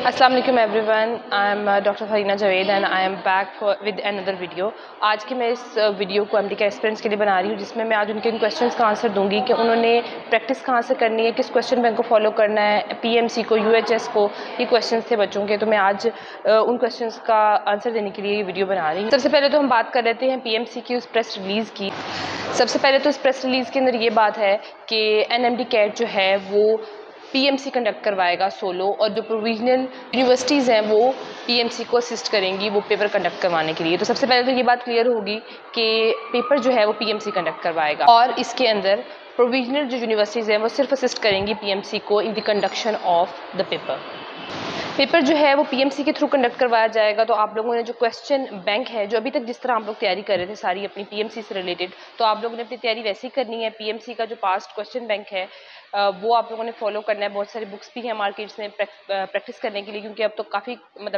अस्सलाम वालेकुम everyone, I am doctor Farina Javed and I am back with another video. आज की मैं इस वीडियो को अमेरिका एस्पिरेंट्स के लिए बना रही हूँ, जिसमें मैं आज उनके इन क्वेश्चंस का आंसर दूंगी कि उन्होंने प्रैक्टिस कहाँ से करनी है, किस क्वेश्चन बैंक को फॉलो करना है, पीएमसी को, यूएचएस को। ये क्वेश्चंस थे बच्चों के, तो मैं आज उन क्वेश्चंस का आंसर देने के लिए ये वीडियो बना रही हूँ। सबसे पहले तो हम बात कर लेते हैं पीएमसी की उस प्रेस रिलीज़ की। सबसे पहले तो इस प्रेस रिलीज़ के अंदर ये बात है कि एनएमडी कैट जो है वो पीएमसी कंडक्ट करवाएगा सोलो, और जो प्रोविजनल यूनिवर्सिटीज़ हैं वो पीएमसी को असिस्ट करेंगी वो पेपर कंडक्ट करवाने के लिए। तो सबसे पहले तो ये बात क्लियर होगी कि पेपर जो है वो पीएमसी कंडक्ट करवाएगा, और इसके अंदर प्रोविजनल जो यूनिवर्सिटीज़ हैं वो सिर्फ असिस्ट करेंगी पीएमसी को in the conduction of the paper जो है वो पीएमसी के थ्रू कंडक्ट करवाया जाएगा। तो आप लोगों ने जो क्वेश्चन बैंक है, जो अभी तक जिस तरह आप लोग तैयारी कर रहे थे सारी अपनी पीएमसी से रिलेटेड, तो आप लोगों ने अपनी तैयारी वैसे ही करनी है। पीएमसी का जो पास्ट क्वेश्चन बैंक है वो आप लोगों ने फॉलो करना है। बहुत सारी बुक्स भी हैं मार्केट्स में प्रैक्टिस करने के लिए, क्योंकि अब तो काफ़ी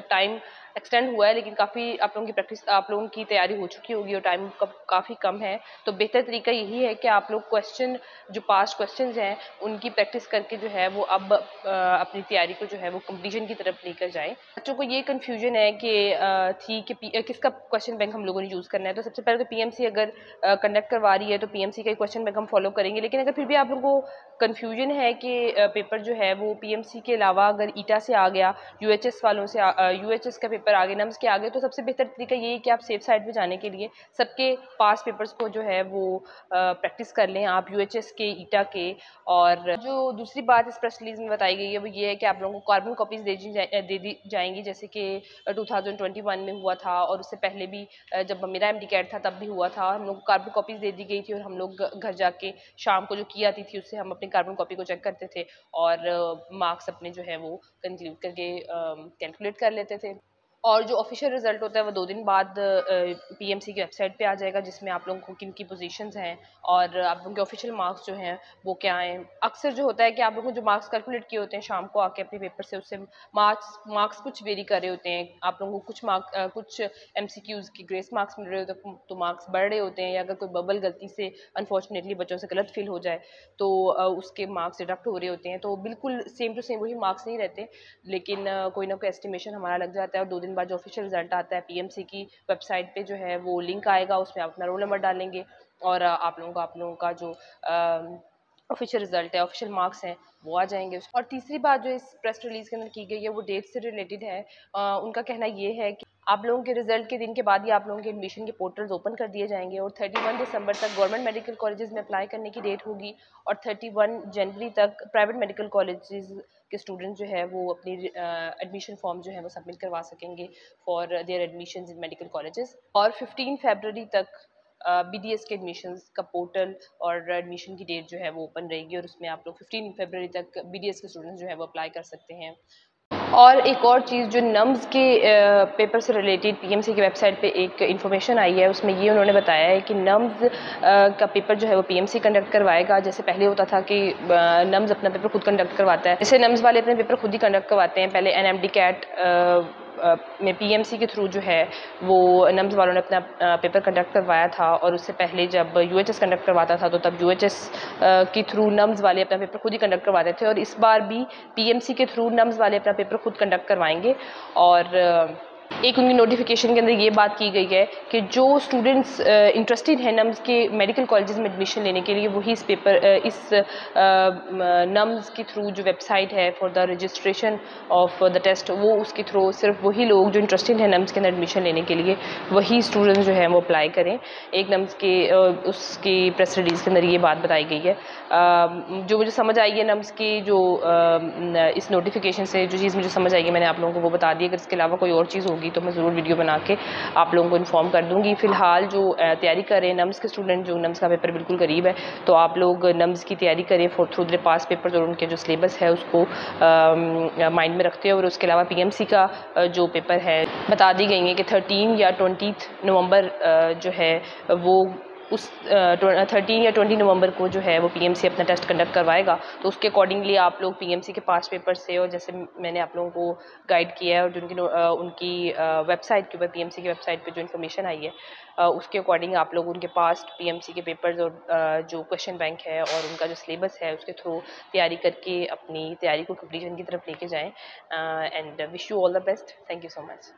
टाइम एक्सटेंड हुआ है, लेकिन काफ़ी आप लोगों की प्रैक्टिस, आप लोगों की तैयारी हो चुकी होगी और टाइम काफ़ी कम है। तो बेहतर तरीका यही है कि आप लोग क्वेश्चन, जो पास्ट क्वेश्चंस हैं उनकी प्रैक्टिस करके जो है वो अब अपनी तैयारी को जो है वो कंप्लीशन की तरफ लेकर जाएं। बच्चों को ये कन्फ्यूजन है कि किसका क्वेश्चन बैंक हम लोगों ने यूज़ करना है। तो सबसे पहले तो पीएमसी अगर कंडक्ट करवा रही है तो पीएमसी का क्वेश्चन बैंक हम फॉलो करेंगे। लेकिन अगर फिर भी आप लोगों को कन्फ्यूजन है कि पेपर जो है वो पीएमसी के अलावा अगर ईटा से आ गया, यूएचएस वालों से यूएचएस का पेपर आगे, नम्स के आगे, तो सबसे बेहतर तरीका ये है कि आप सेफ साइड पे जाने के लिए सबके पास पेपर्स को जो है वो प्रैक्टिस कर लें, आप यूएचएस के, ईटा के। और जो दूसरी बात इस प्रेस रिलीज में बताई गई है वो ये है कि आप लोगों को कार्बन कॉपीज दे दी जाएंगी, जैसे कि 2021 में हुआ था, और उससे पहले भी जब मेरा एमडी कैट था तब भी हुआ था। हम लोग को कार्बन कॉपीज दे दी गई थी और हम लोग घर जाके शाम को जो की आती थी उससे हम अपनी कार्बन कॉपी को चेक करते थे और मार्क्स अपने जो है वो कंक्लूड करके कैलकुलेट कर लेते थे। और जो ऑफिशियल रिजल्ट होता है वो 2 दिन बाद पीएमसी की वेबसाइट पे आ जाएगा, जिसमें आप लोगों को किन की पोजीशंस हैं और आप लोगों के ऑफिशियल मार्क्स जो हैं वो क्या हैं। अक्सर जो होता है कि आप लोगों ने जो मार्क्स कैलकुलेट किए होते हैं शाम को आके अपने पेपर से, उससे मार्क्स कुछ वेरी कर रहे होते हैं। आप लोगों को कुछ एमसीक्यूज़ की ग्रेस मार्क्स मिल रहे होते हैं तो मार्क्स बढ़ रहे होते हैं, या अगर कोई बबल गलती से अनफॉर्चुनेटली बच्चों से गलत फिल हो जाए तो उसके मार्क्स डिडक्ट हो रहे होते हैं। तो बिल्कुल सेम टू सेम वही मार्क्स नहीं रहते, लेकिन कोई ना कोई एस्टिमेशन हमारा लग जाता है। और 2 दिन बाद जो ऑफिशियल रिजल्ट आता है पीएमसी की वेबसाइट पे जो है वो लिंक आएगा, उसमें आप अपना रोल नंबर डालेंगे और आप लोगों का जो ऑफिशियल रिजल्ट है, ऑफिशियल मार्क्स हैं, वो आ जाएंगे। और तीसरी बात जो इस प्रेस रिलीज के अंदर की गई है वो डेट से रिलेटेड है। उनका कहना ये है कि आप लोगों के रिजल्ट के दिन के बाद ही आप लोगों के एडमिशन के पोर्टल्स ओपन कर दिए जाएंगे, और 31 दिसंबर तक गवर्नमेंट मेडिकल कॉलेजेस में अप्लाई करने की डेट होगी, और 31 जनवरी तक प्राइवेट मेडिकल कॉलेजेस के स्टूडेंट्स जो है वो अपनी एडमिशन फॉर्म जो है वो सबमिट करवा सकेंगे for their admissions in medical colleges. और 15 फरवरी तक बीडीएस के एडमिशन्स का पोर्टल और एडमिशन की डेट जो है वो ओपन रहेगी, और उसमें आप लोग 15 फरवरी तक बीडीएस के स्टूडेंट्स जो है वो अप्लाई कर सकते हैं। और एक और चीज़ जो नम्स के पेपर से रिलेटेड पीएमसी की वेबसाइट पे एक इन्फॉर्मेशन आई है, उसमें ये उन्होंने बताया है कि नम्स का पेपर जो है वो पीएमसी कंडक्ट करवाएगा। जैसे पहले होता था कि नम्स अपना पेपर खुद कंडक्ट करवाता है, जैसे नम्स वाले अपने पेपर खुद ही कंडक्ट करवाते हैं। पहले एनएमडी कैट में पीएमसी के थ्रू जो है वो नम्स वालों ने अपना पेपर कंडक्ट करवाया था, और उससे पहले जब यूएचएस कंडक्ट करवाता था तो तब यूएचएस के थ्रू नम्स वाले अपना पेपर खुद ही कंडक्ट करवाते थे। और इस बार भी पीएमसी के थ्रू नम्स वाले अपना पेपर खुद कंडक्ट करवाएंगे। और एक उनकी नोटिफिकेशन के अंदर ये बात की गई है कि जो स्टूडेंट्स इंटरेस्टेड हैं नम्स के मेडिकल कॉलेजेस में एडमिशन लेने के लिए, वही इस नम्स के थ्रू जो वेबसाइट है for the registration of the test, वो उसके थ्रू सिर्फ वही लोग जो इंटरेस्टेड हैं नम्स के अंदर एडमिशन लेने के लिए, वही स्टूडेंट्स जो हैं वो अप्लाई करें। एक नम्स के उसकी प्रेस रिलीज के अंदर ये बात बताई गई है। जो मुझे समझ आई है नम्स की जो इस नोटिफिकेशन से जो चीज़ मुझे समझ आई है मैंने आप लोगों को वो बता दी। अगर इसके अलावा कोई और चीज़ होगी तो मैं ज़रूर वीडियो बना के आप लोगों को इन्फॉर्म कर दूंगी। फ़िलहाल जो तैयारी कर रहे हैं नम्स के स्टूडेंट, जो नम्स का पेपर बिल्कुल करीब है, तो आप लोग नम्स की तैयारी करें थ्रू देयर पास पेपर, और उनके जो सिलेबस है उसको माइंड में रखते हैं। और उसके अलावा पीएमसी का जो पेपर है बता दी गई है कि 13 या 20 नवंबर जो है वो उस 13 या 20 नवंबर को जो है वो पीएमसी अपना टेस्ट कंडक्ट करवाएगा। तो उसके अकॉर्डिंगली आप लोग पीएमसी के पास्ट पेपर से, और जैसे मैंने आप लोगों को गाइड किया है और जो उनकी वेबसाइट के ऊपर, पीएमसी की वेबसाइट पे जो इन्फॉर्मेशन आई है उसके अकॉर्डिंग आप लोग उनके पास्ट पीएमसी के पेपर्स और जो क्वेश्चन बैंक है और उनका जो सिलेबस है उसके थ्रू तैयारी करके अपनी तैयारी को कंप्लीशन की तरफ लेके जाएँ। And wish you all the best. Thank you so much.